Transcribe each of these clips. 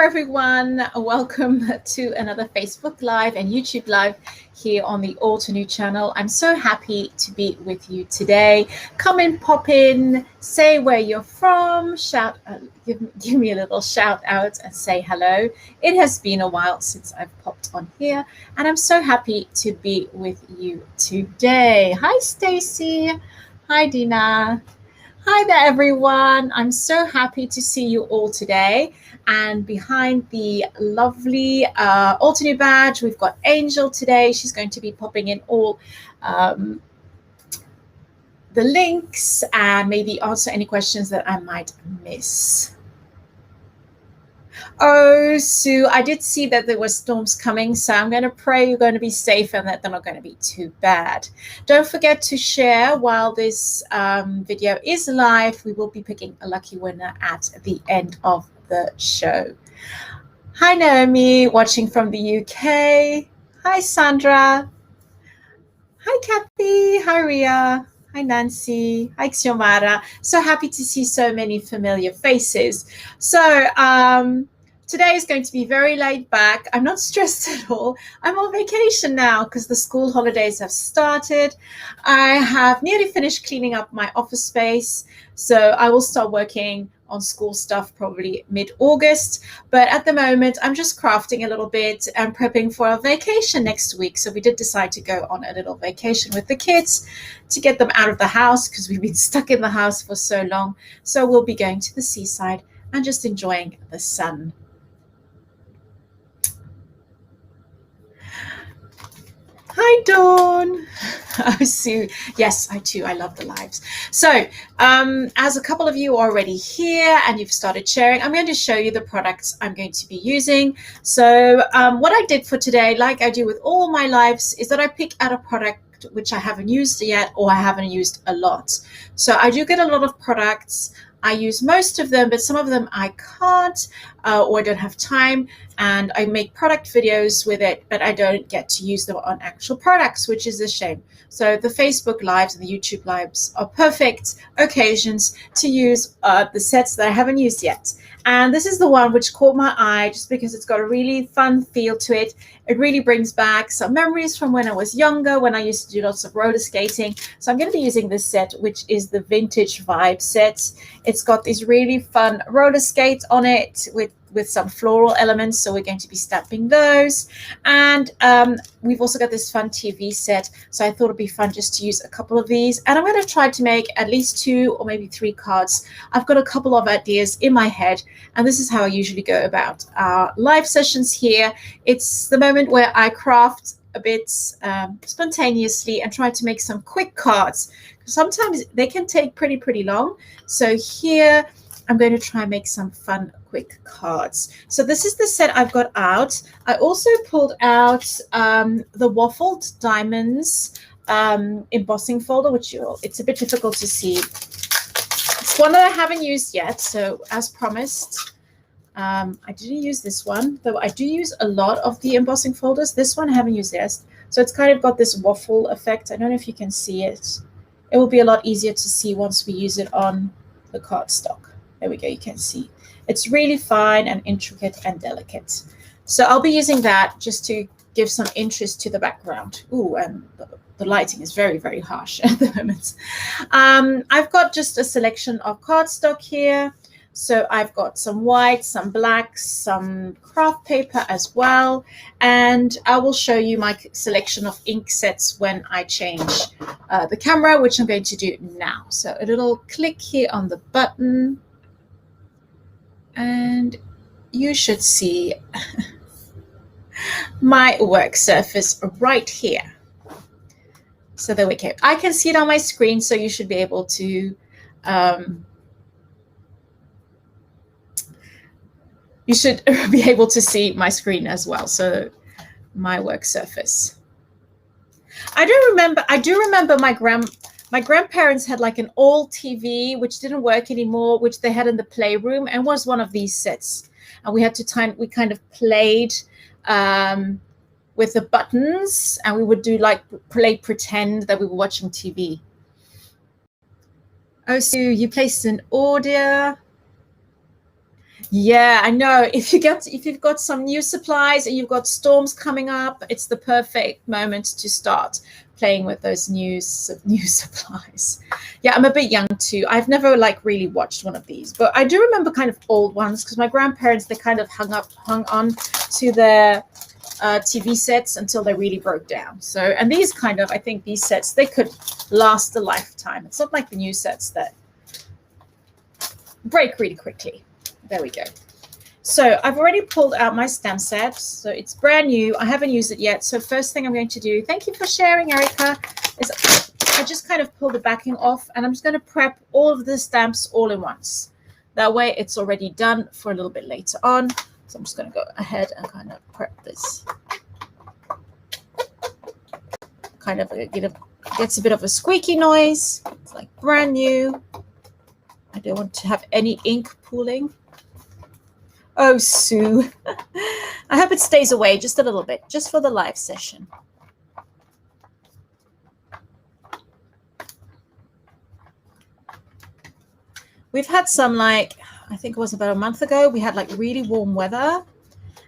everyone. Welcome to another Facebook Live and YouTube Live here on the All to New channel. I'm so happy to be with you today. Come in, pop in, say where you're from, give me a little shout out and say hello. It has been a while since I've popped on here, and I'm so happy to be with you today. Hi, Stacy. Hi, Dina. Hi there, everyone. I'm so happy to see you all today. And behind the lovely alternate badge, we've got Angel today. She's going to be popping in all the links and maybe answer any questions that I might miss. Oh, Sue, I did see that there were storms coming, so I'm going to pray you're going to be safe and that they're not going to be too bad. Don't forget to share while this video is live. We will be picking a lucky winner at the end of the show. Hi, Naomi, watching from the UK. Hi, Sandra. Hi, Kathy. Hi, Ria. Hi, Nancy. Hi, Xiomara. So happy to see so many familiar faces. So today is going to be very laid back. I'm not stressed at all. I'm on vacation now because the school holidays have started. I have nearly finished cleaning up my office space. So I will start working on school stuff probably mid-August. But at the moment, I'm just crafting a little bit and prepping for a vacation next week. So we did decide to go on a little vacation with the kids to get them out of the house because we've been stuck in the house for so long. So we'll be going to the seaside and just enjoying the sun. Hi, Dawn. Oh, Sue. Yes, I too. I love the lives. So as a couple of you are already here and you've started sharing, I'm going to show you the products I'm going to be using. So what I did for today, like I do with all my lives, is that I pick out a product which I haven't used yet or I haven't used a lot. So I do get a lot of products. I use most of them, but some of them I can't or I don't have time, and I make product videos with it, but I don't get to use them on actual products, which is a shame. So the Facebook Lives and the YouTube Lives are perfect occasions to use the sets that I haven't used yet. And this is the one which caught my eye just because it's got a really fun feel to it. It really brings back some memories from when I was younger, when I used to do lots of roller skating. So I'm going to be using this set, which is the Vintage Vibe set. It's got these really fun roller skates on it with some floral elements, so we're going to be stamping those. And we've also got this fun TV set, so I thought it'd be fun just to use a couple of these. And I'm going to try to make at least 2 or maybe 3 cards. I've got a couple of ideas in my head, and this is how I usually go about our live sessions here. It's the moment where I craft a bit spontaneously and try to make some quick cards. Sometimes they can take pretty long. So here I'm going to try and make some fun quick cards. So this is the set I've got out. I also pulled out the Waffled Diamonds embossing folder, which it's a bit difficult to see. It's one that I haven't used yet. So as promised, I didn't use this one, though I do use a lot of the embossing folders. This one I haven't used yet. So it's kind of got this waffle effect. I don't know if you can see it. It will be a lot easier to see once we use it on the cardstock. There we go, you can see. It's really fine and intricate and delicate. So I'll be using that just to give some interest to the background. Ooh, and the lighting is very harsh at the moment. I've got just a selection of cardstock here. So I've got some white, some blacks, some craft paper as well. And I will show you my selection of ink sets when I change the camera, which I'm going to do now. So a little click here on the button. And you should see my work surface right here. So there we go. I can see it on my screen, so you should be able to see my screen as well. So my work surface. I do remember my grandparents had like an old TV which didn't work anymore, which they had in the playroom, and was one of these sets. And we kind of played with the buttons, and we would do like pretend that we were watching TV. Oh, Sue, you placed an order. Yeah, I know. If you've got some new supplies and you've got storms coming up, it's the perfect moment to start playing with those new supplies. Yeah, I'm a bit young too. I've never like really watched one of these, but I do remember kind of old ones because my grandparents, they kind of hung on to their TV sets until they really broke down. So, and these kind of, I think these sets, they could last a lifetime. It's not like the new sets that break really quickly. There we go. So I've already pulled out my stamp set. So it's brand new. I haven't used it yet. So first thing I'm going to do, thank you for sharing, Erica, is I just kind of pull the backing off and I'm just going to prep all of the stamps all in once. That way it's already done for a little bit later on. So I'm just going to go ahead and kind of prep this. Kind of gets a bit of a squeaky noise. It's like brand new. I don't want to have any ink pooling. Oh, Sue. I hope it stays away just a little bit, just for the live session. We've had some, like, I think it was about a month ago, we had like really warm weather.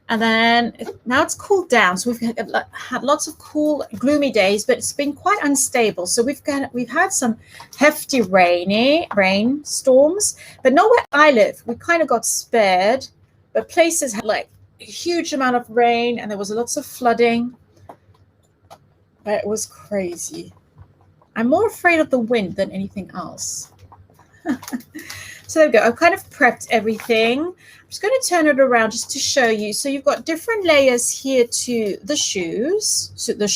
And then now it's cooled down. So we've had lots of cool, gloomy days, but it's been quite unstable. So we've had some hefty rain storms, but not where I live. We kind of got spared, but places had like a huge amount of rain and there was lots of flooding. But it was crazy. I'm more afraid of the wind than anything else. So there we go. I've kind of prepped everything. I'm just going to turn it around just to show you. So you've got different layers here to the shoes. So the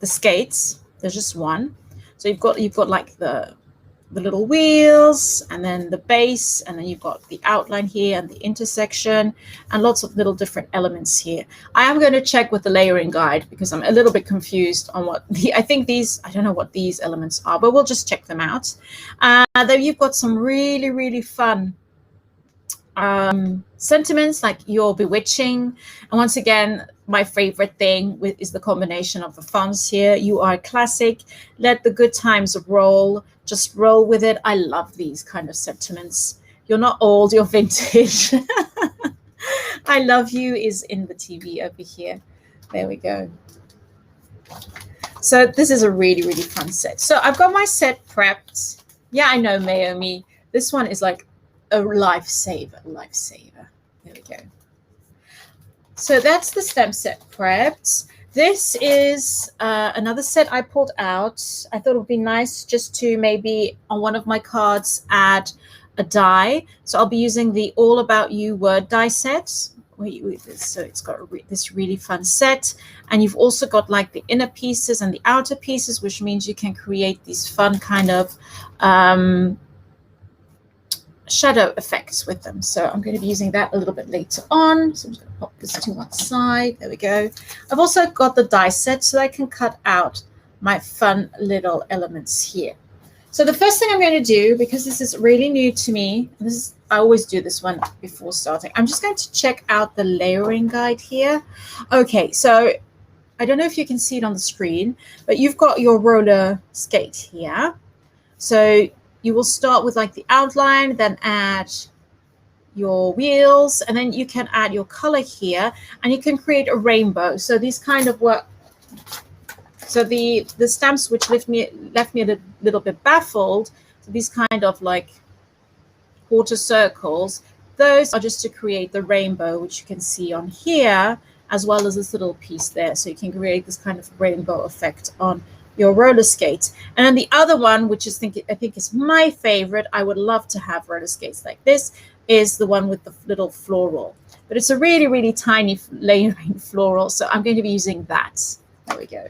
skates. There's just one. So you've got like the little wheels and then the base, and then you've got the outline here and the intersection and lots of little different elements here. I am going to check with the layering guide because I'm a little bit confused on what I don't know what these elements are, but we'll just check them out. Then you've got some really, really fun sentiments like "You're bewitching," and once again, my favorite thing is the combination of the fonts here. "You are classic," "Let the good times roll," "Just roll with it." I love these kind of sentiments. "You're not old, you're vintage." "I love you" is in the TV over here. There we go. So this is a really, really fun set. So I've got my set prepped. Yeah, I know, Naomi. This one is like a lifesaver. There we go. So that's the stamp set prepped. This is another set I pulled out. I thought it would be nice just to maybe on one of my cards add a die. So I'll be using the All About You word die set. So it's got this really fun set. And you've also got like the inner pieces and the outer pieces, which means you can create these fun kind of shadow effects with them. So I'm going to be using that a little bit later on. So I'm just going to pop this to one side. There we go. I've also got the die set so I can cut out my fun little elements here. So the first thing I'm going to do, because this is really new to me, I always do this one before starting. I'm just going to check out the layering guide here. Okay, so I don't know if you can see it on the screen, but you've got your roller skate here. So you will start with like the outline, then add your wheels, and then you can add your color here, and you can create a rainbow. So these kind of work. So the stamps which left me a little bit baffled, so these kind of like quarter circles, those are just to create the rainbow, which you can see on here, as well as this little piece there. So you can create this kind of rainbow effect on your roller skates. And then the other one, which is I think is my favorite, I would love to have roller skates like this, is the one with the little floral. But it's a really, really tiny layering floral, so I'm going to be using that. There we go.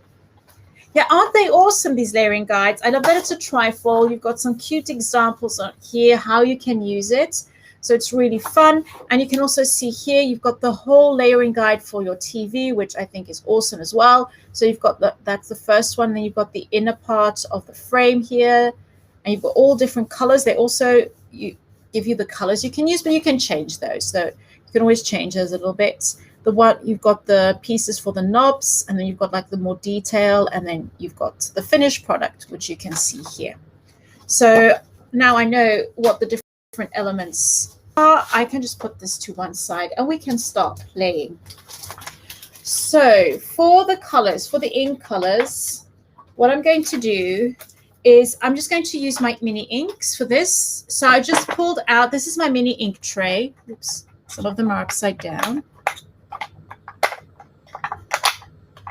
Yeah, aren't they awesome, these layering guides? I love that it's a trifold. You've got some cute examples on here, how you can use it. So it's really fun. And you can also see here, you've got the whole layering guide for your TV, which I think is awesome as well. So you've got that's the first one. Then you've got the inner part of the frame here. And you've got all different colors. They also give you the colors you can use, but you can change those. So you can always change those a little bit. You've got the pieces for the knobs, and then you've got like the more detail, and then you've got the finished product, which you can see here. So now I know what the different elements are. I can just put this to one side and we can start playing. So for the colors, for the ink colors, what I'm going to do is I'm just going to use my mini inks for this. So I just pulled out, this is my mini ink tray. Oops, some of them are upside down.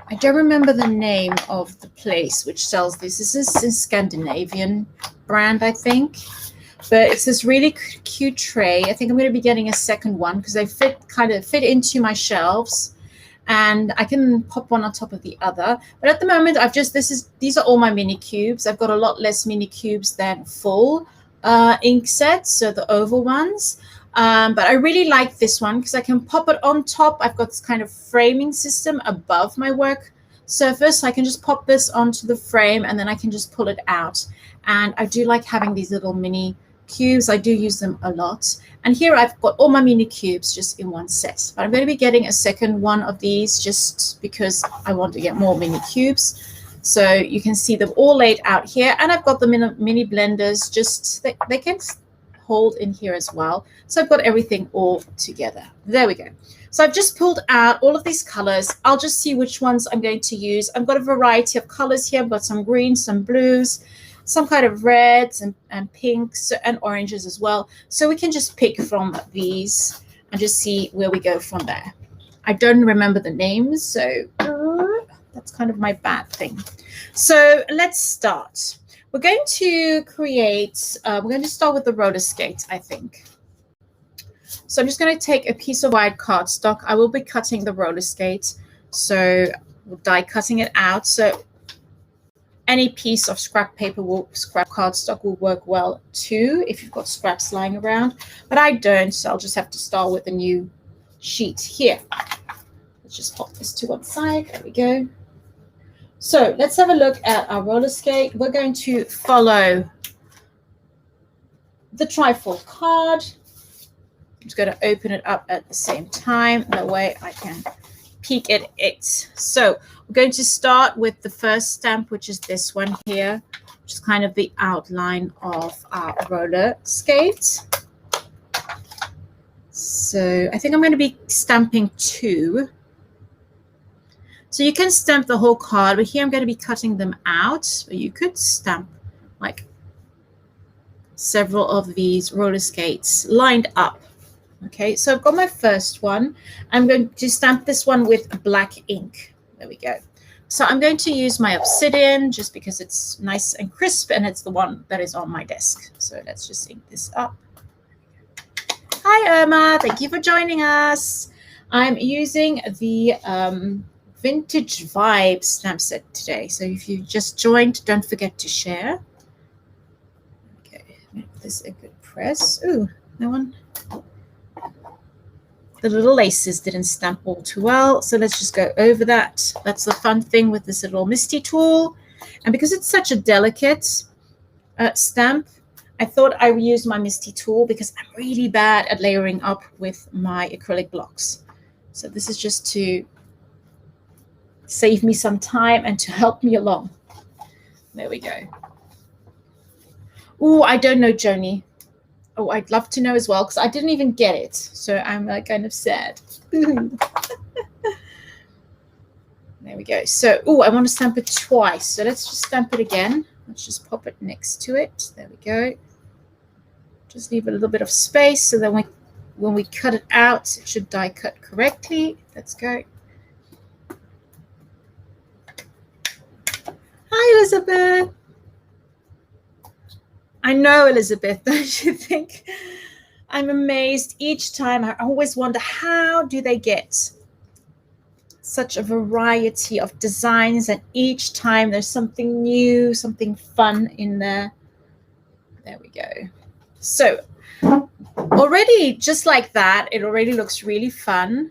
I don't remember the name of the place which sells this. This is a Scandinavian brand, I think. But it's this really cute tray. I think I'm going to be getting a second one because they kind of fit into my shelves. And I can pop one on top of the other. But at the moment, these are all my mini cubes. I've got a lot less mini cubes than full ink sets, so the oval ones. But I really like this one because I can pop it on top. I've got this kind of framing system above my work surface. I can just pop this onto the frame and then I can just pull it out. And I do like having these little mini cubes. I do use them a lot. And here I've got all my mini cubes just in one set. But I'm going to be getting a second one of these just because I want to get more mini cubes. So you can see them all laid out here. And I've got the mini blenders, just they can hold in here as well. So I've got everything all together. There we go. So I've just pulled out all of these colors. I'll just see which ones I'm going to use. I've got a variety of colors here. I've got some greens, some blues, some kind of reds and pinks and oranges as well. So we can just pick from these and just see where we go from there. I don't remember the names, so that's kind of my bad thing. So let's start. We're going to create, we're going to start with the roller skate, I think. So I'm just going to take a piece of white cardstock. I will be cutting the roller skate. So we'll die cutting it out. So any piece of scrap cardstock will work well too if you've got scraps lying around. But I don't, so I'll just have to start with a new sheet here. Let's just pop this to one side. There we go. So let's have a look at our roller skate. We're going to follow the trifold card. I'm just going to open it up at the same time. That way I can peek at it. So we're going to start with the first stamp, which is this one here, which is kind of the outline of our roller skate. So I think I'm going to be stamping 2. So you can stamp the whole card, but here I'm going to be cutting them out. But you could stamp like several of these roller skates lined up. Okay, so I've got my first one. I'm going to stamp this one with black ink. There we go. So I'm going to use my obsidian just because it's nice and crisp and it's the one that is on my desk. So let's just ink this up. Hi, Irma. Thank you for joining us. I'm using the Vintage Vibe stamp set today. So if you just joined, don't forget to share. Okay, make this a good press. Ooh, that one. The little laces didn't stamp all too well, so let's just go over that. That's the fun thing with this little Misty tool. And because it's such a delicate stamp, I thought I would use my Misty tool because I'm really bad at layering up with my acrylic blocks. So this is just to save me some time and to help me along. There we go. Oh, I don't know, Joni. Oh, I'd love to know as well because I didn't even get it. So I'm like kind of sad. There we go. So, oh, I want to stamp it twice. So let's just stamp it again. Let's just pop it next to it. There we go. Just leave a little bit of space so that when we cut it out, it should die cut correctly. Let's go. Hi, Elizabeth. I know, Elizabeth, don't you think? I'm amazed each time. I always wonder, how do they get such a variety of designs? And each time there's something new, something fun in there. There we go. So already, just like that, it already looks really fun.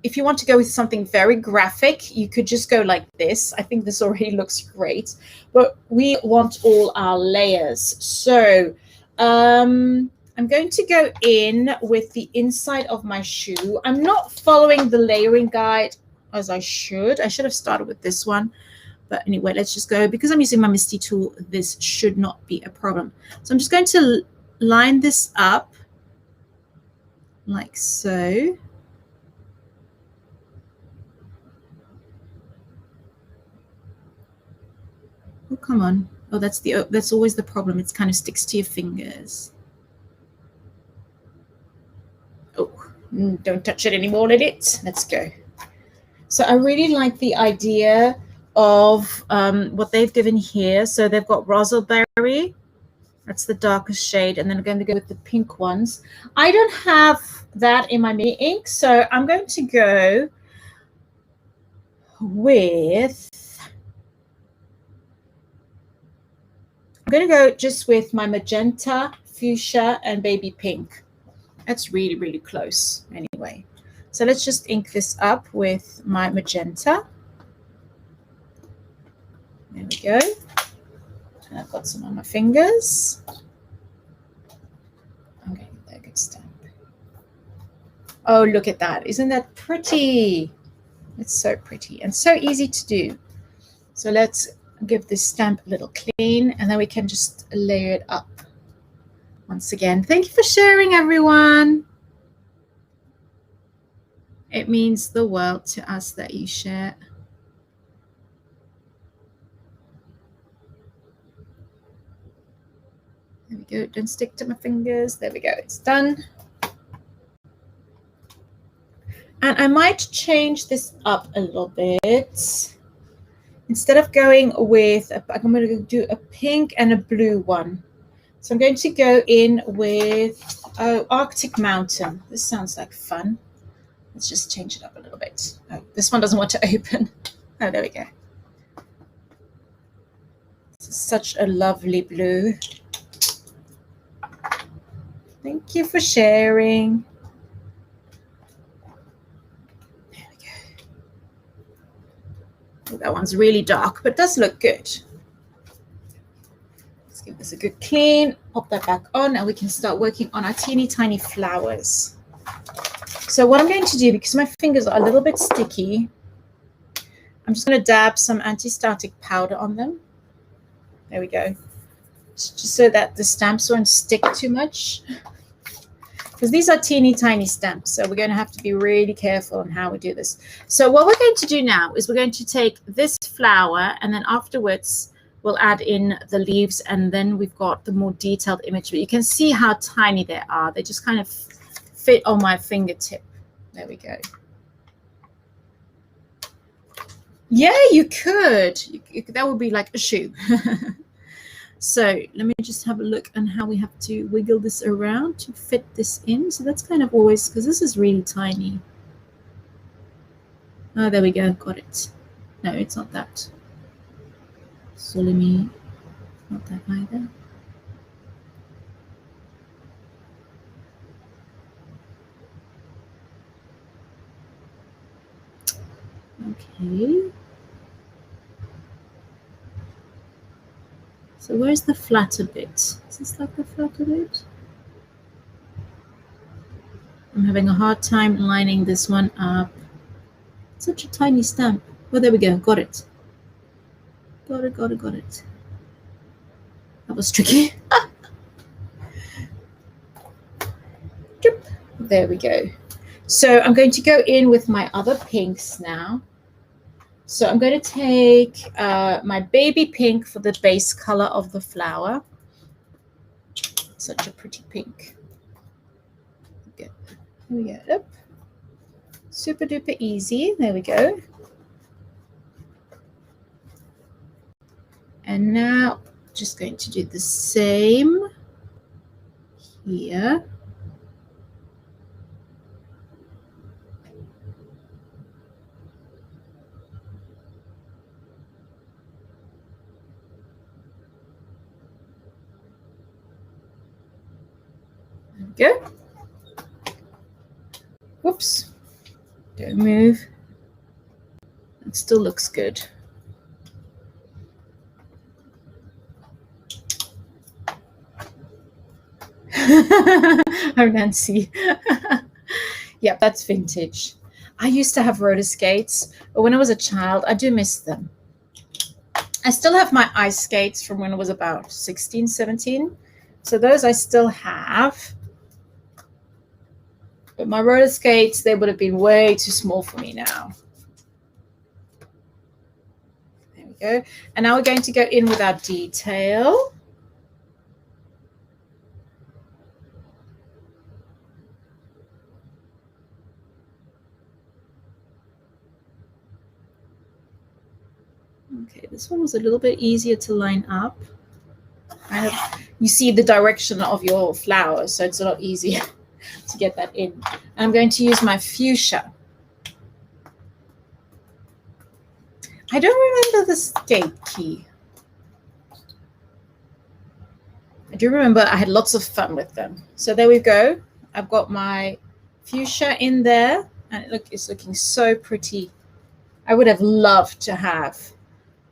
If you want to go with something very graphic, you could just go like this. I think this already looks great, but we want all our layers. So I'm going to go in with the inside of my shoe. I'm not following the layering guide as I should. I should have started with this one, But anyway, let's just go. Because I'm using my Misty tool, this should not be a problem. So I'm just going to line this up like so. Oh, come on. Oh, that's always the problem. It kind of sticks to your fingers. Oh, don't touch it anymore, let it. Let's go. So I really like the idea of what they've given here. So they've got razzleberry. That's the darkest shade. And then I'm going to go with the pink ones. I don't have that in my mini ink. So I'm going to go with... I'm going to go just with my magenta, fuchsia, and baby pink. That's really, really close anyway. So let's just ink this up with my magenta. There we go. And I've got some on my fingers. Okay, there, good stamp. Oh, look at that. Isn't that pretty? It's so pretty and so easy to do. So let's give this stamp a little clean, and then we can just layer it up. Once again, thank you for sharing, everyone. It means the world to us that you share. There we go. Don't stick to my fingers. There we go. It's done. And I might change this up a little bit. Instead of going with, I'm going to do a pink and a blue one. So I'm going to go in with Arctic Mountain. This sounds like fun. Let's just change it up a little bit. Oh, this one doesn't want to open. Oh, there we go. This is such a lovely blue. Thank you for sharing. There we go. Oh, that one's really dark, but does look good. Let's give this a good clean. Pop that back on, and we can start working on our teeny tiny flowers. So what I'm going to do, because my fingers are a little bit sticky, I'm just going to dab some anti-static powder on them. There we go. Just so that the stamps won't stick too much. Because these are teeny tiny stamps, so we're going to have to be really careful on how we do this. So what we're going to do now is we're going to take this flower, and then afterwards we'll add in the leaves, and then we've got the more detailed image. But you can see how tiny they are. They just kind of fit on my fingertip. There we go. Yeah, you could. That would be like a shoe. So let me just have a look on how we have to wiggle this around to fit this in. So that's kind of always, because this is really tiny. Oh, there we go. Got it. No, it's not that. So let me, not that either. Okay. So where's the flatter bit? Is this like the flatter bit? I'm having a hard time lining this one up. Such a tiny stamp. Oh, there we go. Got it. Got it, got it, got it. That was tricky. There we go. So I'm going to go in with my other pinks now. So I'm going to take my baby pink for the base color of the flower. Such a pretty pink. Okay. Here we go. Yep. Super duper easy. There we go. And now just going to do the same here. There we go. Whoops. Don't move. It still looks good. Oh, Nancy. Yeah, that's vintage. I used to have roller skates, but when I was a child, I do miss them. I still have my ice skates from when I was about 16, 17. So those I still have. But my roller skates, they would have been way too small for me now. There we go. And now we're going to go in with our detail. Okay, this one was a little bit easier to line up. You see the direction of your flower, so it's a lot easier to get that in. I'm going to use my fuchsia. I don't remember the skate key. I do remember I had lots of fun with them. So there we go. I've got my fuchsia in there, and it's looking so pretty. I would have loved to have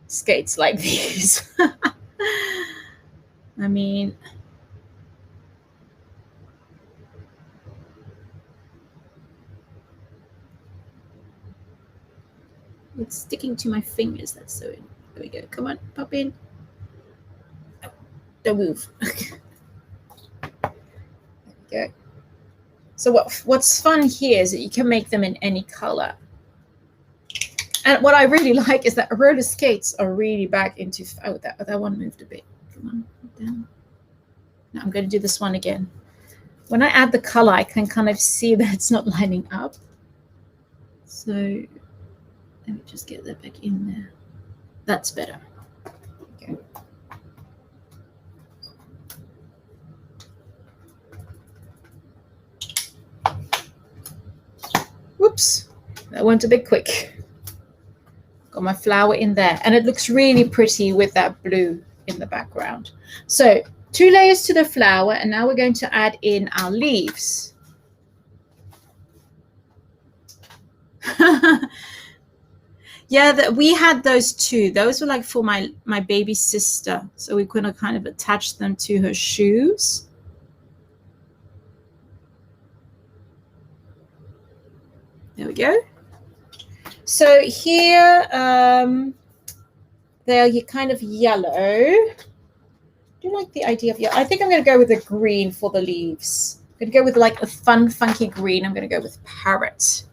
skates like these. I mean, it's sticking to my fingers. That's so. There we go. Come on, pop in. Oh, don't move. There we go. So what's fun here is that you can make them in any color. And what I really like is that roller skates are really back into. Oh, that one moved a bit. Come on, down. Now I'm going to do this one again. When I add the color, I can kind of see that it's not lining up. So let me just get that back in there. That's better. Okay. Whoops, that went a bit quick. Got my flower in there, and it looks really pretty with that blue in the background. So 2 layers to the flower, and now we're going to add in our leaves. Yeah, we had those too. Those were like for my baby sister, so we could have kind of attached them to her shoes. There we go. So here, they're kind of yellow. I do like the idea of yellow. I think I'm going to go with the green for the leaves. I'm going to go with like a fun, funky green. I'm going to go with parrot.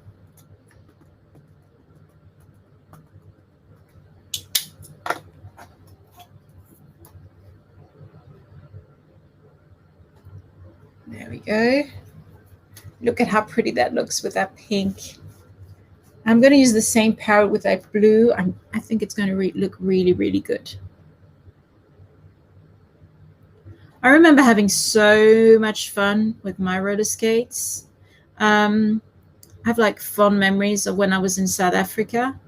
There we go. Look at how pretty that looks with that pink. I'm going to use the same parrot with that blue. I think it's going to look really, really good. I remember having so much fun with my roller skates. I have like fond memories of when I was in South Africa.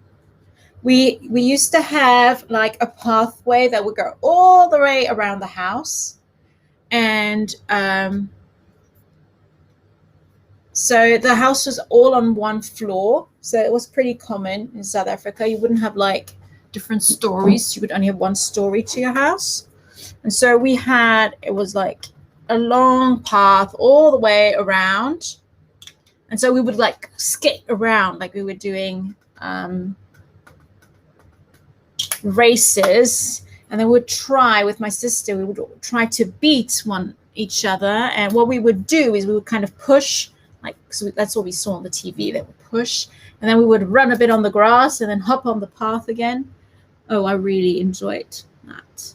We used to have like a pathway that would go all the way around the house. And so the house was all on one floor. So it was pretty common in South Africa. You wouldn't have like different stories. You would only have one story to your house. And so it was like a long path all the way around. And so we would like skate around like we were doing races. And then we would try with my sister, we would try to beat each other. And what we would do is we would kind of push, like, so that's what we saw on the TV. They would push, and then we would run a bit on the grass and then hop on the path again. Oh, I really enjoyed that.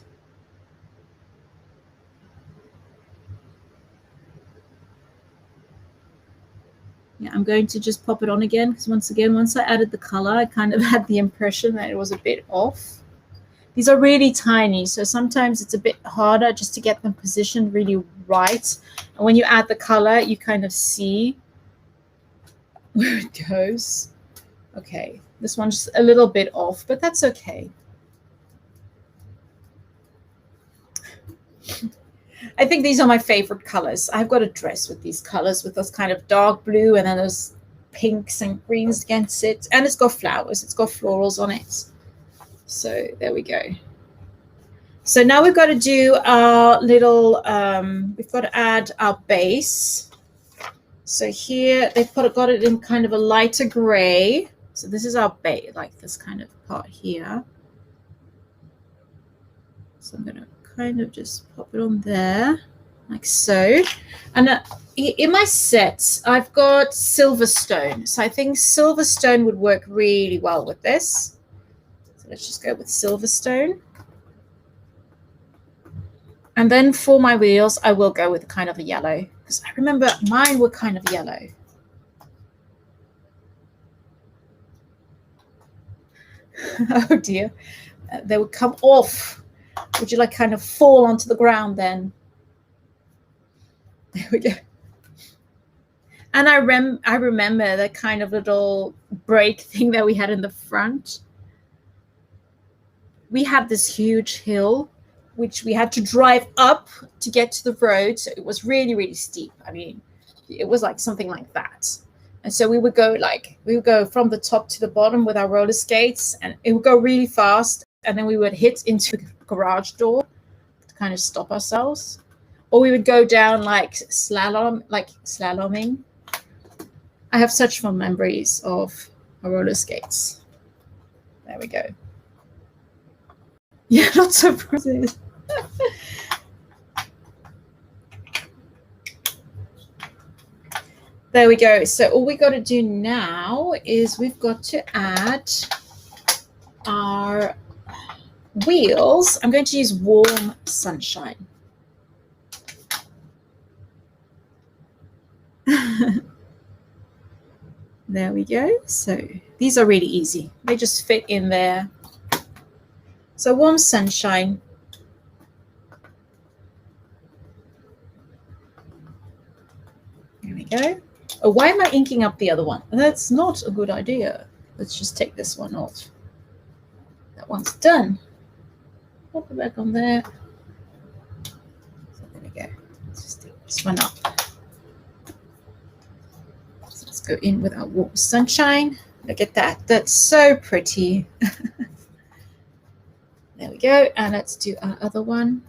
Yeah, I'm going to just pop it on again because once I added the color, I kind of had the impression that it was a bit off. These are really tiny, so sometimes it's a bit harder just to get them positioned really right. And when you add the color, you kind of see where it goes. Okay, this one's a little bit off, but that's okay. I think these are my favorite colors. I've got a dress with these colors, with those kind of dark blue and then those pinks and greens against it. And it's got flowers. It's got florals on it. So there we go. So now we've got to do our little, we've got to add our base. So here they've got it in kind of a lighter gray. So this is our base, like this kind of part here. So I'm going to kind of just pop it on there, like so. And in my sets, I've got Silverstone. So I think Silverstone would work really well with this. So let's just go with Silverstone. And then for my wheels, I will go with kind of a yellow, because I remember mine were kind of yellow. Oh dear, they would come off. Would you like kind of fall onto the ground then? There we go. And I remember that kind of little brake thing that we had in the front. We had this huge hill, which we had to drive up to get to the road. So it was really, really steep. I mean, it was like something like that. And so we would go from the top to the bottom with our roller skates, and it would go really fast. And then we would hit into the garage door to kind of stop ourselves. Or we would go down like slaloming. I have such fond memories of our roller skates. There we go. Yeah, lots of bruises. There we go. So all we got to do now is we've got to add our wheels. I'm going to use Warm Sunshine. There we go. So these are really easy. They just fit in there. So Warm Sunshine. There we go. Oh, why am I inking up the other one? That's not a good idea. Let's just take this one off. That one's done. Pop it back on there. So there we go. Let's just take this one up. So let's go in with our Warm Sunshine. Look at that. That's so pretty. There we go. And let's do our other one.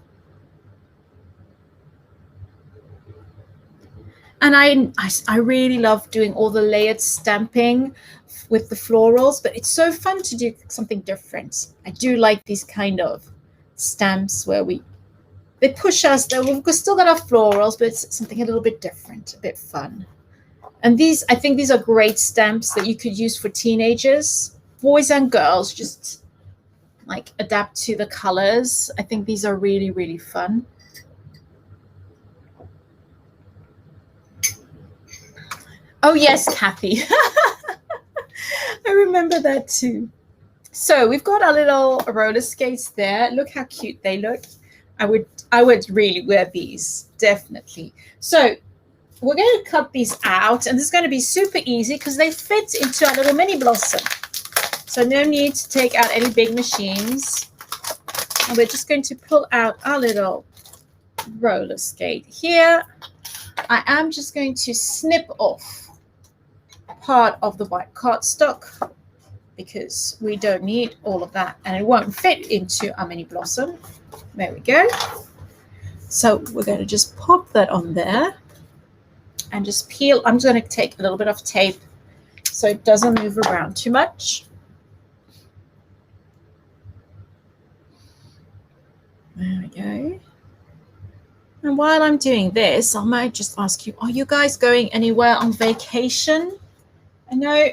And I really love doing all the layered stamping with the florals, but it's so fun to do something different. I do like these kind of stamps where they push us. We've still got our florals, but it's something a little bit different, a bit fun. And I think these are great stamps that you could use for teenagers, boys and girls, just like adapt to the colors. I think these are really, really fun. Oh, yes, Kathy. I remember that too. So we've got our little roller skates there. Look how cute they look. I would really wear these, definitely. So we're going to cut these out, and this is going to be super easy because they fit into our little mini blossom. So no need to take out any big machines. And we're just going to pull out our little roller skate here. I am just going to snip off part of the white cardstock because we don't need all of that and it won't fit into our mini blossom. There we go. So we're going to just pop that on there and just peel. I'm just going to take a little bit of tape so it doesn't move around too much. There we go. And while I'm doing this, I might just ask you, are you guys going anywhere on vacation? I know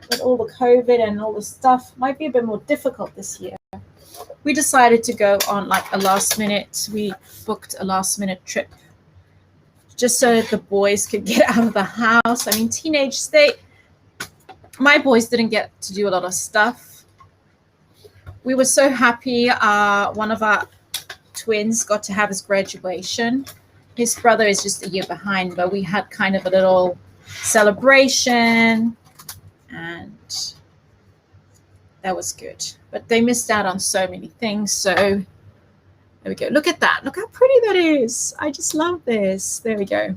with all the COVID and all the stuff, might be a bit more difficult this year. We decided to go on like we booked a last minute trip just so that the boys could get out of the house. I mean, my boys didn't get to do a lot of stuff. We were so happy. One of our twins got to have his graduation. His brother is just a year behind, but we had kind of a little celebration and that was good. But they missed out on so many things. So there we go. Look at that. Look how pretty that is. I just love this. There we go.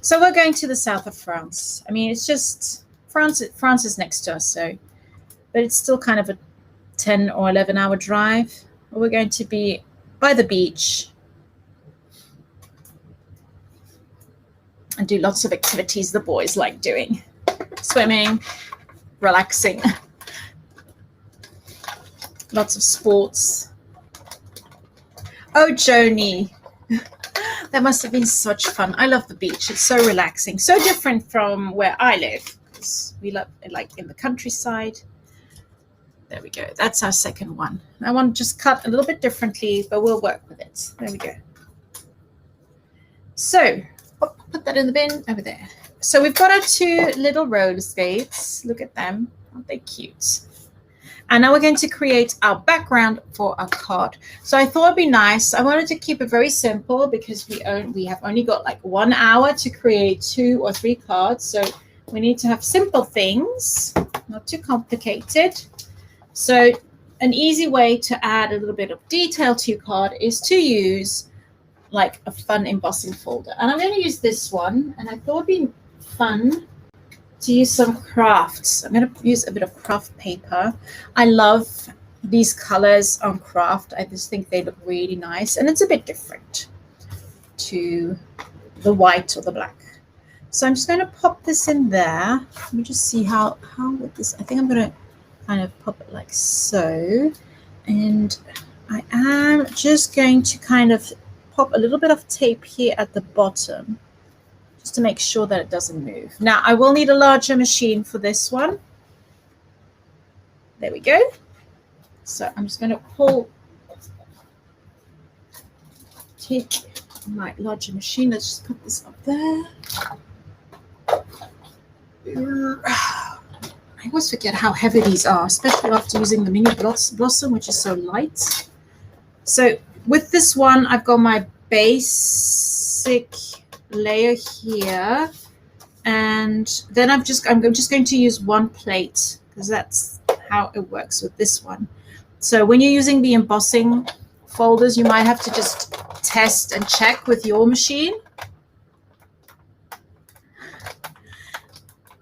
So we're going to the south of France. I mean, it's just France is next to us, but it's still kind of a 10 or 11 hour drive. We're going to be by the beach and do lots of activities the boys like doing. Swimming, relaxing, lots of sports. Oh, Joni. That must have been such fun. I love the beach. It's so relaxing. So different from where I live. We love it like in the countryside. There we go. That's our second one. I want to just cut a little bit differently, but we'll work with it. There we go. So put that in the bin over there. So we've got our two little roller skates. Look at them. Aren't they cute? And now we're going to create our background for our card. So I thought it'd be nice. I wanted to keep it very simple because we have only got like 1 hour to create 2 or 3 cards. So we need to have simple things, not too complicated. So an easy way to add a little bit of detail to your card is to use like a fun embossing folder. And I'm going to use this one. And I thought it'd be fun to use some crafts. I'm going to use a bit of craft paper. I love these colors on craft. I just think they look really nice, and it's a bit different to the white or the black. So I'm just going to pop this in there. Let me just see how with this. I think I'm going to kind of pop it like so, and I am just going to kind of pop a little bit of tape here at the bottom, just to make sure that it doesn't move. Now, I will need a larger machine for this one. There we go. So I'm just going to take my larger machine. Let's just put this up there. I always forget how heavy these are, especially after using the mini blossom, which is so light. So with this one, I've got my basic layer here, and then I'm just going to use one plate because that's how it works with this one. So when you're using the embossing folders, you might have to just test and check with your machine.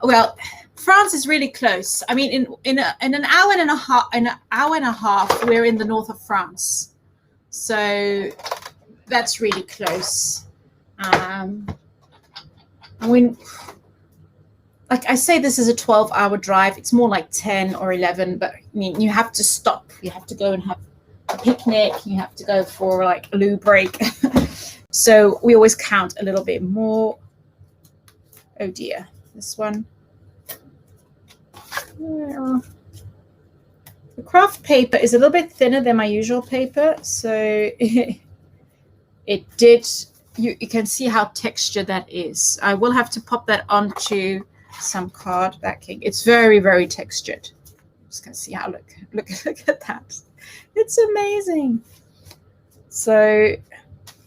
Well, France is really close. I mean, in an hour and a half, we're in the north of France, so that's really close. I mean, like I say, this is a 12-hour drive. It's more like 10 or 11, but I mean, you have to stop. You have to go and have a picnic. You have to go for like a loo break. So we always count a little bit more. Oh dear, this one. The craft paper is a little bit thinner than my usual paper, so it did. You can see how textured that is. I will have to pop that onto some card backing. It's very, very textured. I'm just going to see how look at that. It's amazing. So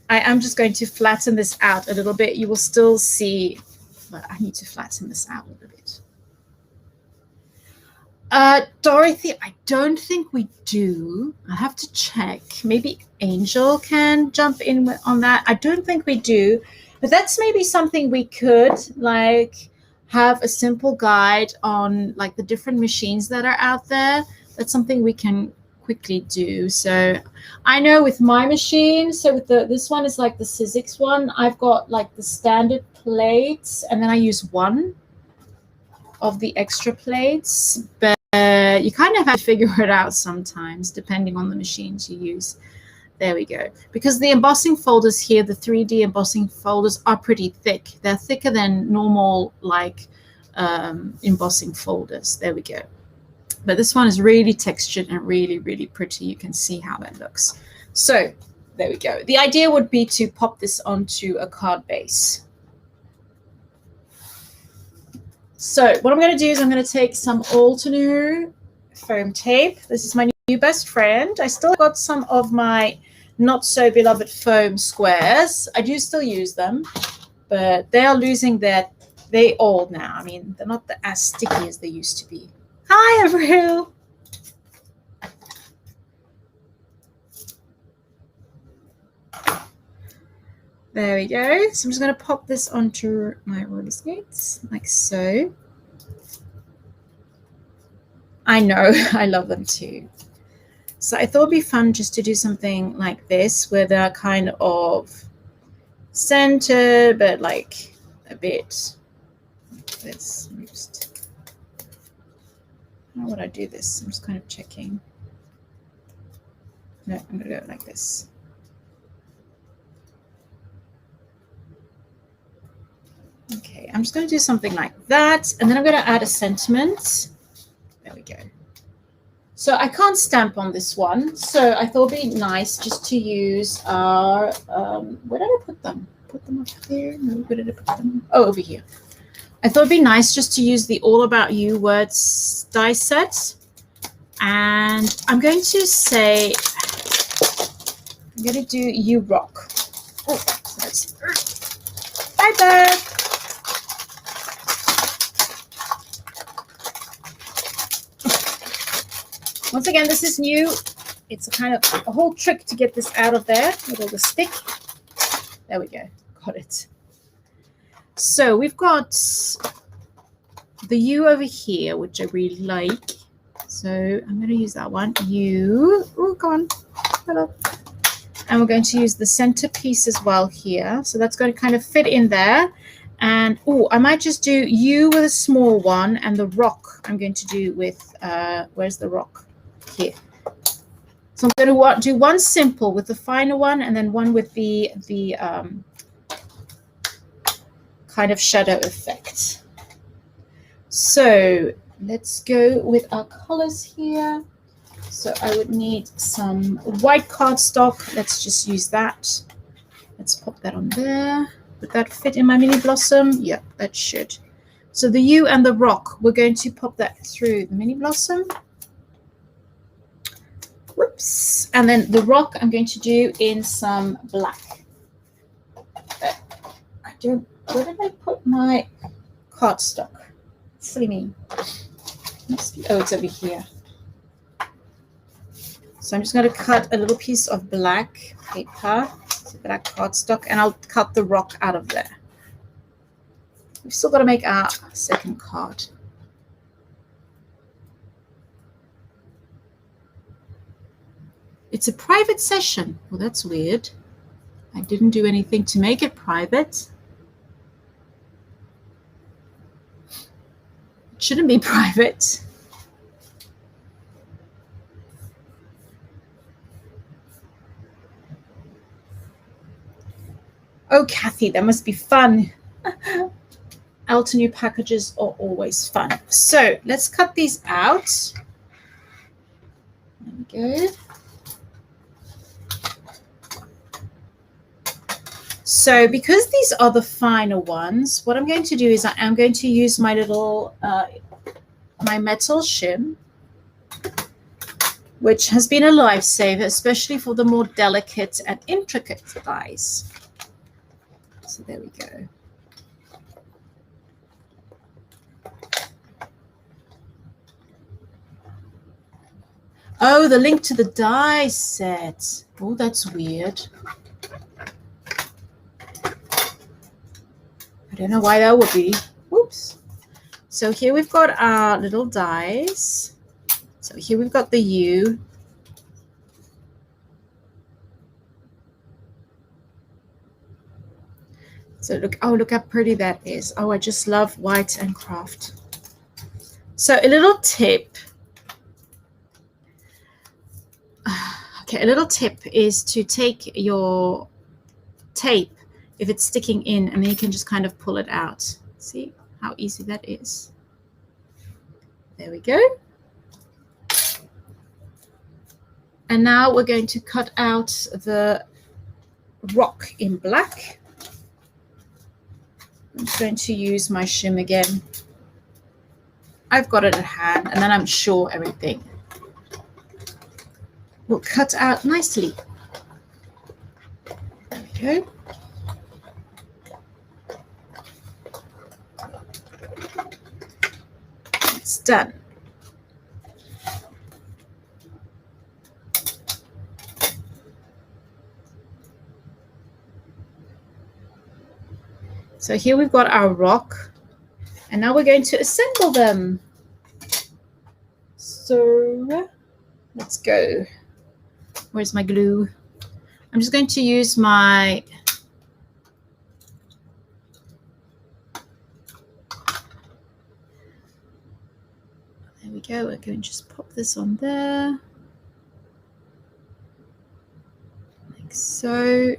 I am just going to flatten this out a little bit. You will still see, but I need to flatten this out a little bit. Dorothy, I don't think we do. I have to check. Maybe Angel can jump in on that. I don't think we do, but that's maybe something we could like have a simple guide on like the different machines that are out there. That's something we can quickly do. So I know with my machine, so with this one is like the Sizzix one, I've got like the standard plates, and then I use one of the extra plates, but you kind of have to figure it out sometimes depending on the machines you use. There we go. Because the embossing folders here, the 3D embossing folders are pretty thick. They're thicker than normal like embossing folders. There we go. But this one is really textured and really, really pretty. You can see how that looks. So there we go. The idea would be to pop this onto a card base. So what I'm going to do is I'm going to take some Altenew foam tape. This is my new best friend. I still got some of my not so beloved foam squares. I do still use them, but they are losing they're old now. I mean, they're not as sticky as they used to be. Hi, Avril. There we go. So I'm just going to pop this onto my roller skates like so. I know, I love them too. So I thought it'd be fun just to do something like this where they're kind of centered, but like a bit like this. How would I do this? I'm just kind of checking. No, I'm going to go like this. Okay, I'm just going to do something like that, and then I'm going to add a sentiment. There we go. So I can't stamp on this one, so I thought it'd be nice just to use our, where did I put them? Put them up there? No, where did I put them? Oh, over here. I thought it'd be nice just to use the All About You words die set. And I'm going to say, I'm going to do You Rock. Oh, so that's, bye, bird. Once again, this is new. It's a kind of a whole trick to get this out of there with all the stick. There we go. Got it. So we've got the U over here, which I really like. So I'm going to use that one. U. Oh, go on. Hello. And we're going to use the centerpiece as well here. So that's going to kind of fit in there. And, oh, I might just do U with a small one, and the rock I'm going to do with, where's the rock? Here. So I'm going to do one simple with the finer one, and then one with the kind of shadow effect. So let's go with our colors here. So I would need some white cardstock. Let's just use that. Let's pop that on there. Would that fit in my mini blossom? Yep, that should. So the U and the rock, we're going to pop that through the mini blossom. Whoops. And then the rock I'm going to do in some black. Where did I put my cardstock? Silly me. Oh, it's over here. So I'm just going to cut a little piece of black paper, black cardstock, and I'll cut the rock out of there. We've still got to make our second card. It's a private session. Well, that's weird. I didn't do anything to make it private. It shouldn't be private. Oh, Kathy, that must be fun. Alta new packages are always fun. So let's cut these out. There we go. So because these are the finer ones, what I'm going to do is I'm going to use my little, my metal shim, which has been a lifesaver, especially for the more delicate and intricate dies. So there we go. Oh, the link to the die set. Oh, that's weird. I don't know why that would be. Whoops. So here we've got our little dies. So here we've got the U. So look, oh, look how pretty that is. Oh, I just love white and craft. So a little tip. Okay, a little tip is to take your tape if it's sticking in, and then you can just kind of pull it out. See how easy that is? There we go. And now we're going to cut out the rock in black. I'm just going to use my shim again. I've got it at hand, and then I'm sure everything will cut out nicely. There we go. It's done. So here we've got our rock, and now we're going to assemble them. So let's go. Where's my glue? I'm just going to use my there we go. We're going to just pop this on there like so.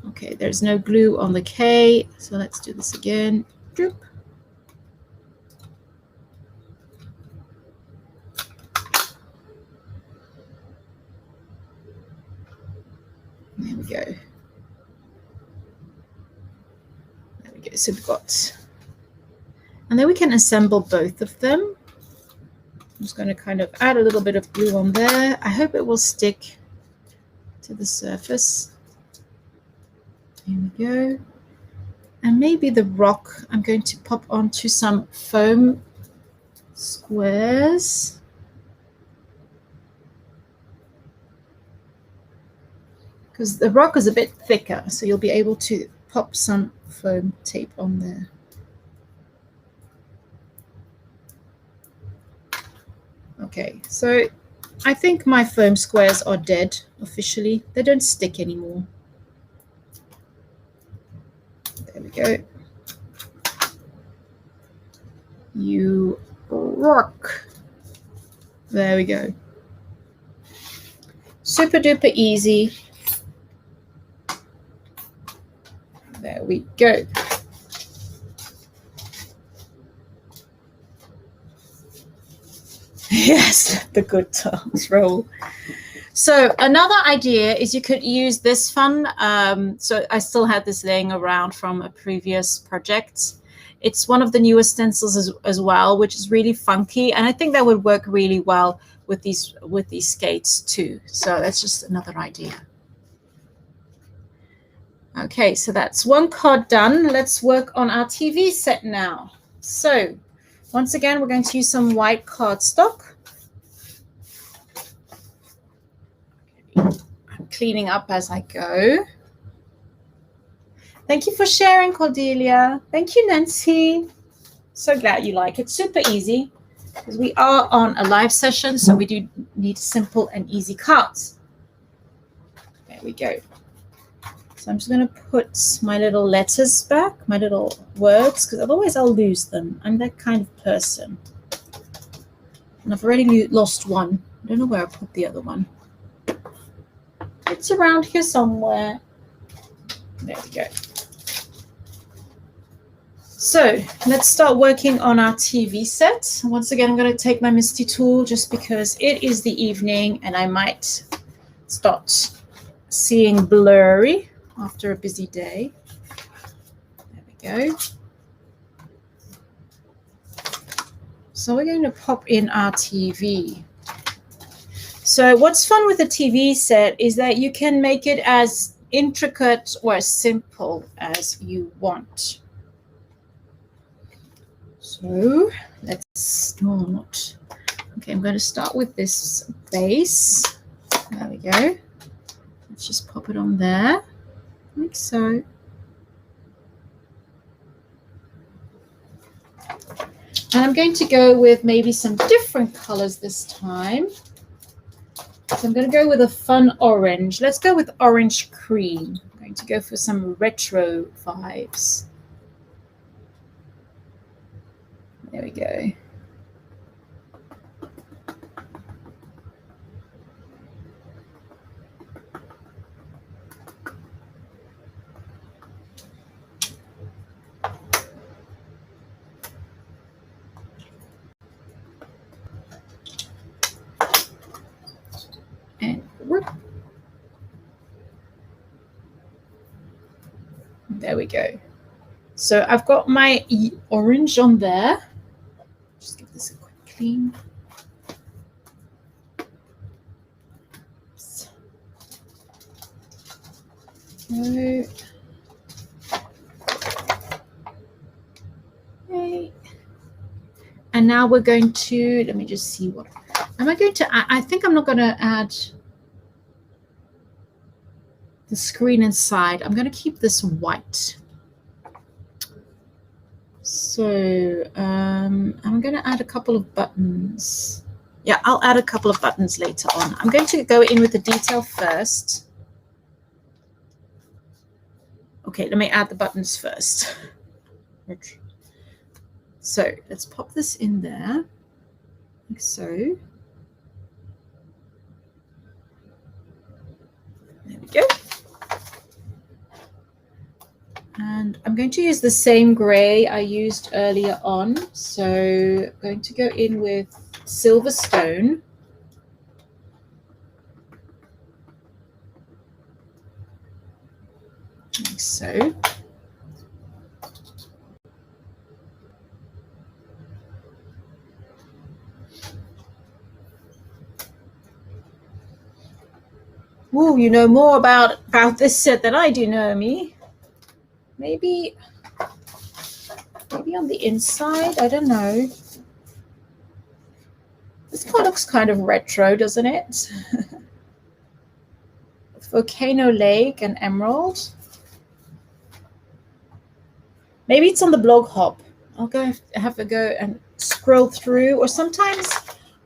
I'll Okay, there's no glue on the K, so let's do this again. Droop. There we go. There we go. So we've got, and then we can assemble both of them. I'm just going to kind of add a little bit of glue on there. I hope it will stick to the surface. Here we go. And maybe the rock, I'm going to pop onto some foam squares. Because the rock is a bit thicker, so you'll be able to pop some foam tape on there. Okay, so I think my foam squares are dead officially. They don't stick anymore. There we go. You rock. There we go. Super duper easy. There we go. Yes, the good times roll. So another idea is you could use this fun. So I still had this laying around from a previous project. It's one of the newer stencils as well, which is really funky. And I think that would work really well with these skates too. So that's just another idea. Okay, so that's one card done. Let's work on our TV set now. So once again, we're going to use some white cardstock. I'm cleaning up as I go. Thank you for sharing, Cordelia. Thank you, Nancy. So glad you like it. Super easy because we are on a live session, so we do need simple and easy cards. There we go. So I'm just going to put my little letters back, my little words, because otherwise I'll lose them. I'm that kind of person. And I've already lost one. I don't know where I put the other one. It's around here somewhere. There we go. So let's start working on our TV set. Once again, I'm going to take my Misty tool just because it is the evening and I might start seeing blurry after a busy day. There we go. So we're going to pop in our TV. So what's fun with a TV set is that you can make it as intricate or as simple as you want. So let's start. Okay, I'm going to start with this base. There we go. Let's just pop it on there, like so. And I'm going to go with maybe some different colors this time. So I'm going to go with a fun orange. Let's go with orange cream. I'm going to go for some retro vibes. There we go. And whoop. There we go. So I've got my orange on there. Just give this a quick clean. Okay. And now we're going to, let me just see what, am I going to add? I think I'm not going to add the screen inside. I'm going to keep this white. So I'm going to add a couple of buttons. Yeah, I'll add a couple of buttons later on. I'm going to go in with the detail first. Okay, let me add the buttons first. So let's pop this in there, like so. There we go. And I'm going to use the same gray I used earlier on. So I'm going to go in with Silverstone. Like so. Ooh, you know more about this set than I do, Naomi. Maybe on the inside, I don't know. This card looks kind of retro, doesn't it? Volcano Lake and Emerald. Maybe it's on the blog hop. I'll have a go and scroll through. Or sometimes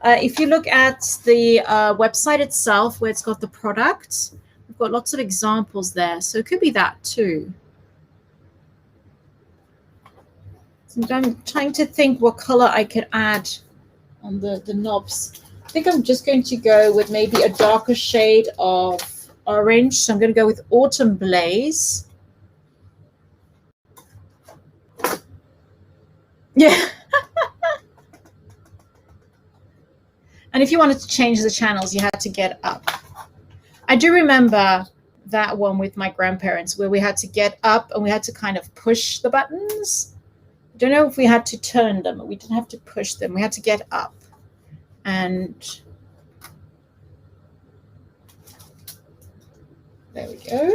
if you look at the website itself where it's got the products, we've got lots of examples there. So it could be that too. So I'm trying to think what color I could add on the knobs. I think I'm just going to go with maybe a darker shade of orange. So I'm going to go with Autumn Blaze. Yeah. And if you wanted to change the channels, you had to get up. I do remember that one with my grandparents where we had to get up and we had to kind of push the buttons. I don't know if we had to turn them, but we didn't have to push them. We had to get up. And there we go.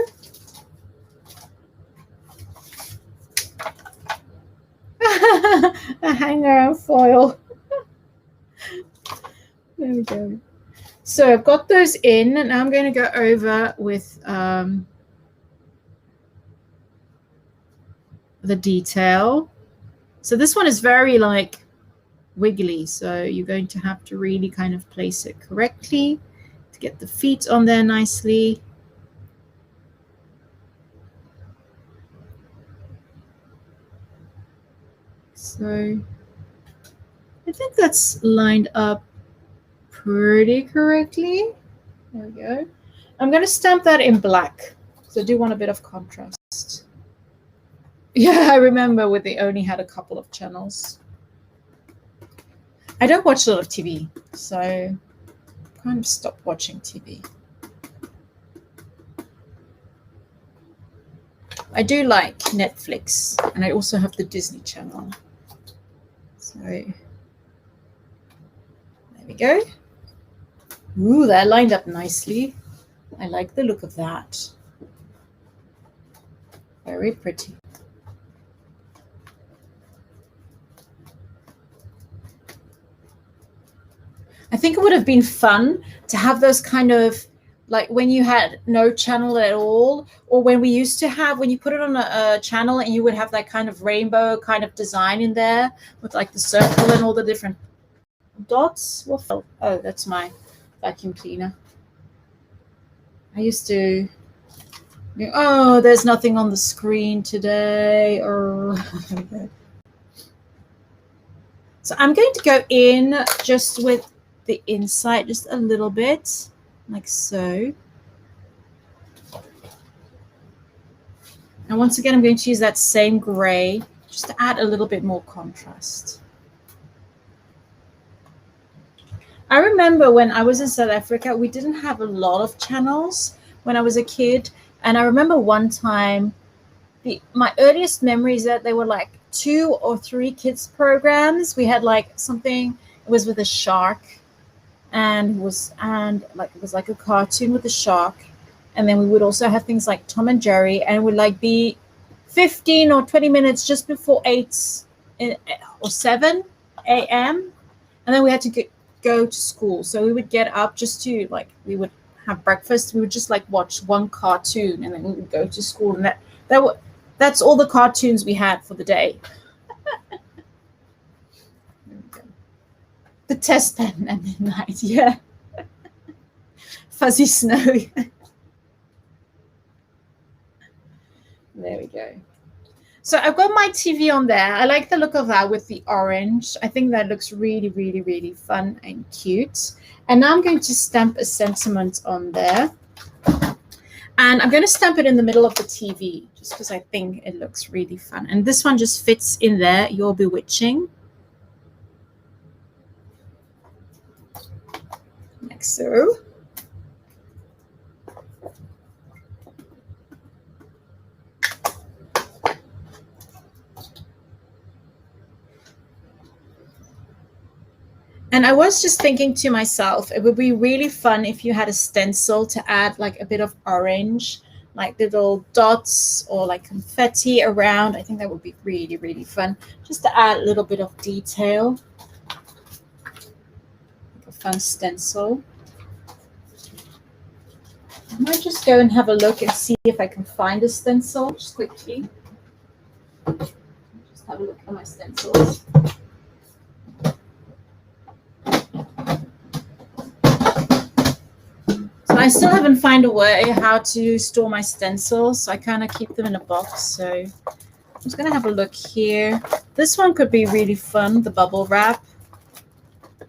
A hanger and foil. There we go. So I've got those in, and now I'm going to go over with the detail. So this one is very like wiggly, so you're going to have to really kind of place it correctly to get the feet on there nicely. So I think that's lined up pretty correctly. There we go. I'm going to stamp that in black because I do want a bit of contrast. Yeah, I remember when they only had a couple of channels. I don't watch a lot of TV, so I kind of stopped watching TV. I do like Netflix, and I also have the Disney Channel. So there we go. Ooh, that lined up nicely. I like the look of that. Very pretty. I think it would have been fun to have those kind of, like when you had no channel at all, or when we used to have, when you put it on a channel and you would have that kind of rainbow kind of design in there with like the circle and all the different dots. Oh, that's my vacuum cleaner. I used to, oh, there's nothing on the screen today. Or so I'm going to go in just with the inside just a little bit, like so. And once again, I'm going to use that same gray just to add a little bit more contrast. I remember when I was in South Africa, we didn't have a lot of channels when I was a kid. And I remember one time, my earliest memories that they were like 2 or 3 kids programs. We had like something, it was with a shark, and it was like a cartoon with a shark. And then we would also have things like Tom and Jerry, and it would like be 15 or 20 minutes just before 8 or 7 a.m. And then we had to go to school. So we would get up just to like, we would have breakfast. We would just like watch one cartoon, and then we would go to school. And that's all the cartoons we had for the day. The test pen at midnight, yeah. Fuzzy Snow. There we go. So I've got my TV on there. I like the look of that with the orange. I think that looks really, really, really fun and cute. And now I'm going to stamp a sentiment on there. And I'm going to stamp it in the middle of the TV just because I think it looks really fun. And this one just fits in there, You're Bewitching. Like so. And I was just thinking to myself, it would be really fun if you had a stencil to add like a bit of orange, like little dots or like confetti around. I think that would be really, really fun, just to add a little bit of detail. Like a fun stencil. I might just go and have a look and see if I can find a stencil just quickly. Just have a look at my stencils. So I still haven't found a way how to store my stencils, so I kind of keep them in a box. So I'm just going to have a look here. This one could be really fun, the bubble wrap. I'm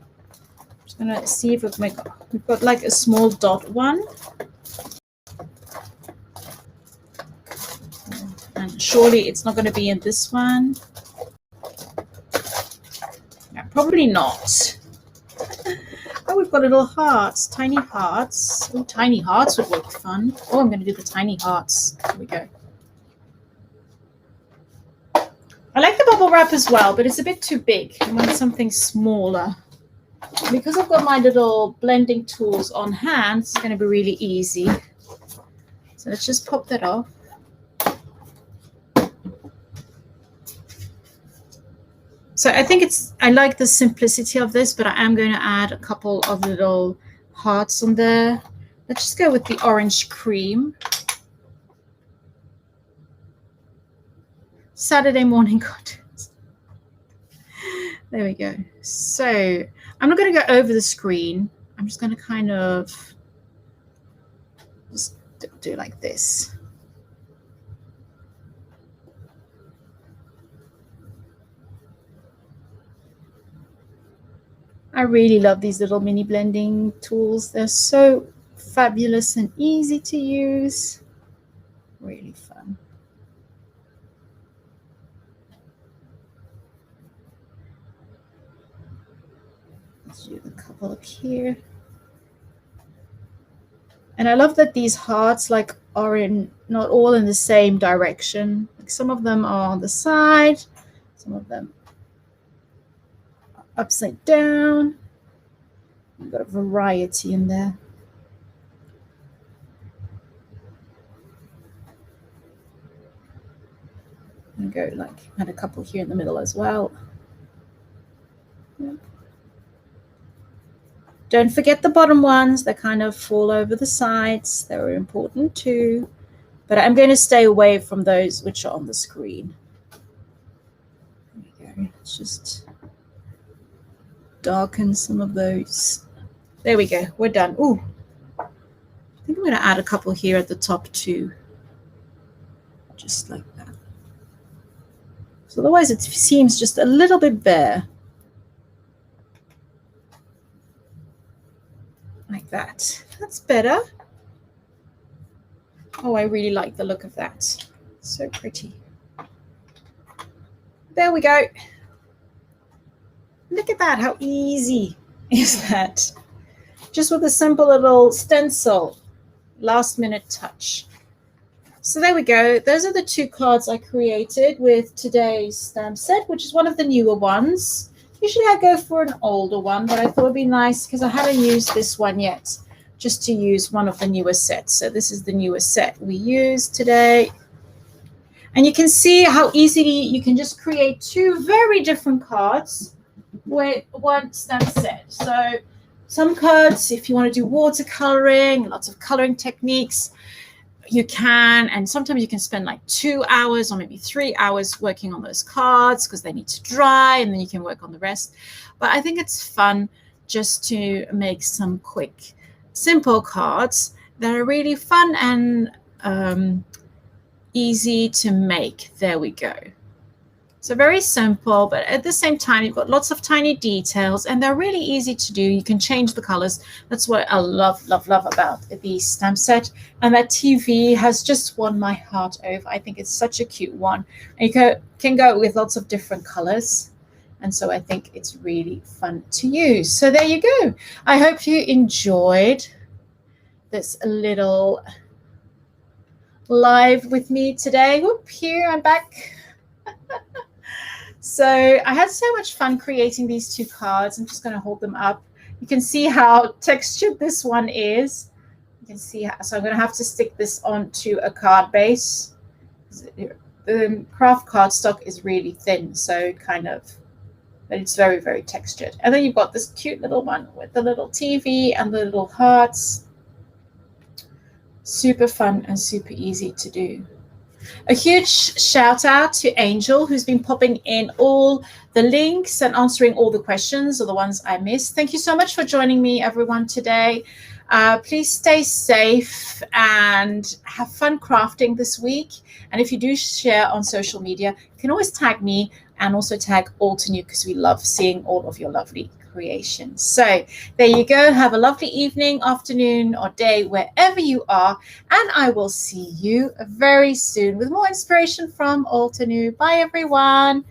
just going to see if we've got like a small dot one. And surely it's not going to be in this one. Yeah, probably not. Oh, we've got little hearts, tiny hearts. Oh, tiny hearts would look fun. Oh, I'm going to do the tiny hearts. Here we go. I like the bubble wrap as well, but it's a bit too big. I want something smaller. Because I've got my little blending tools on hand, it's going to be really easy. So let's just pop that off. So I think I like the simplicity of this, but I am going to add a couple of little hearts on there. Let's just go with the orange cream. Saturday morning content. There we go. So I'm not going to go over the screen. I'm just going to kind of just do like this. I really love these little mini blending tools. They're so fabulous and easy to use. Really fun. Let's do a couple up here. And I love that these hearts like are not all in the same direction. Like some of them are on the side, some of them upside down. You've got a variety in there. I'm going to go like add a couple here in the middle as well. Yep. Don't forget the bottom ones. They kind of fall over the sides. They're important too. But I'm going to stay away from those which are on the screen. There we go. Let's just darken some of those. There we go. We're done. Ooh, I think I'm going to add a couple here at the top too. Just like that. So otherwise it seems just a little bit bare. Like that. That's better. Oh, I really like the look of that. So pretty. There we go. Look at that. How easy is that? Just with a simple little stencil. Last minute touch. So there we go. Those are the two cards I created with today's stamp set, which is one of the newer ones. Usually I go for an older one, but I thought it'd be nice because I haven't used this one yet, just to use one of the newer sets. So this is the newest set we used today. And you can see how easily you can just create two very different cards with one stamp set. So some cards, if you want to do watercoloring, lots of coloring techniques, you can, and sometimes you can spend like 2 hours or maybe 3 hours working on those cards because they need to dry, and then you can work on the rest. But I think it's fun just to make some quick, simple cards that are really fun and easy to make. There we go. So very simple, but at the same time, you've got lots of tiny details and they're really easy to do. You can change the colors. That's what I love, love, love about the stamp set. And that TV has just won my heart over. I think it's such a cute one. And you can go with lots of different colors. And so I think it's really fun to use. So there you go. I hope you enjoyed this little live with me today. Whoop, here I'm back. So I had so much fun creating these two cards. I'm just going to hold them up. You can see how textured this one is. You can see how, so I'm going to have to stick this onto a card base. The craft cardstock is really thin, so kind of, but it's very, very textured. And then you've got this cute little one with the little TV and the little hearts. Super fun and super easy to do. A huge shout out to Angel, who's been popping in all the links and answering all the questions or the ones I missed. Thank you so much for joining me, everyone, today. Please stay safe and have fun crafting this week. And if you do share on social media, you can always tag me and also tag Altenew, because we love seeing all of your lovely creations. So there you go. Have a lovely evening, afternoon, or day wherever you are, and I will see you very soon with more inspiration from Altenew. Bye everyone.